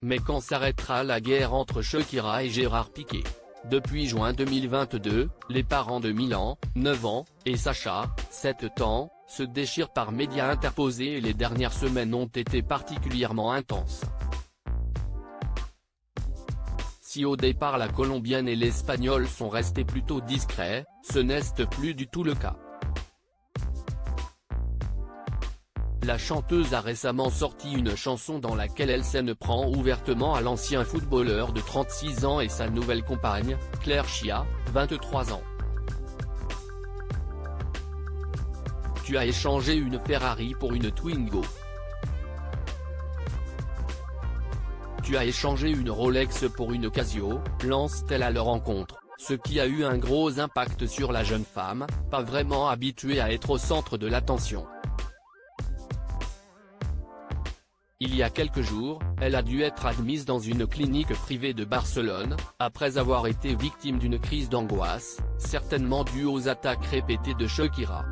Mais quand s'arrêtera la guerre entre Shakira et Gérard Piqué? Depuis juin 2022, les parents de Milan, 9 ans, et Sacha, 7 ans, se déchirent par médias interposés et les dernières semaines ont été particulièrement intenses. Si au départ la Colombienne et l'Espagnol sont restés plutôt discrets, ce n'est plus du tout le cas. La chanteuse a récemment sorti une chanson dans laquelle elle s'en prend ouvertement à l'ancien footballeur de 36 ans et sa nouvelle compagne, Claire Chia, 23 ans. Tu as échangé une Ferrari pour une Twingo. Tu as échangé une Rolex pour une Casio, lance-t-elle à leur rencontre, ce qui a eu un gros impact sur la jeune femme, pas vraiment habituée à être au centre de l'attention. Il y a quelques jours, elle a dû être admise dans une clinique privée de Barcelone, après avoir été victime d'une crise d'angoisse, certainement due aux attaques répétées de Shakira.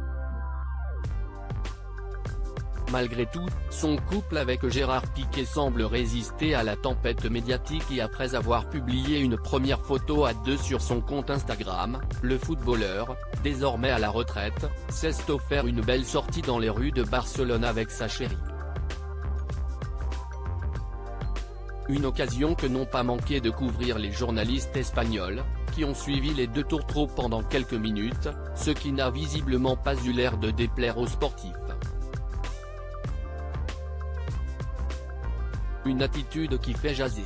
Malgré tout, son couple avec Gérard Piqué semble résister à la tempête médiatique et après avoir publié une première photo à deux sur son compte Instagram, le footballeur, désormais à la retraite, s'est offert une belle sortie dans les rues de Barcelone avec sa chérie. Une occasion que n'ont pas manqué de couvrir les journalistes espagnols, qui ont suivi les deux tourtereaux pendant quelques minutes, ce qui n'a visiblement pas eu l'air de déplaire aux sportifs. Une attitude qui fait jaser.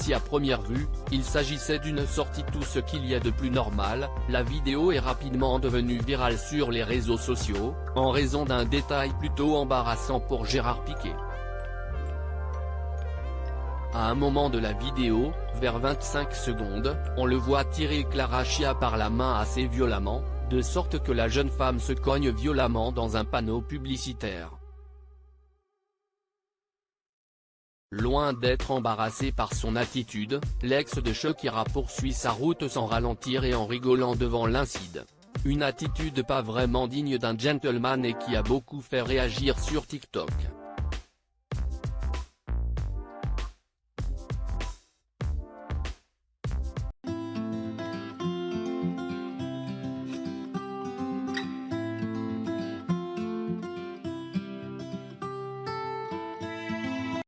Si à première vue, il s'agissait d'une sortie tout ce qu'il y a de plus normal, la vidéo est rapidement devenue virale sur les réseaux sociaux, en raison d'un détail plutôt embarrassant pour Gérard Piqué. À un moment de la vidéo, vers 25 secondes, on le voit tirer Clara Chia par la main assez violemment, de sorte que la jeune femme se cogne violemment dans un panneau publicitaire. Loin d'être embarrassé par son attitude, l'ex de Shakira poursuit sa route sans ralentir et en rigolant devant l'incident. Une attitude pas vraiment digne d'un gentleman et qui a beaucoup fait réagir sur TikTok.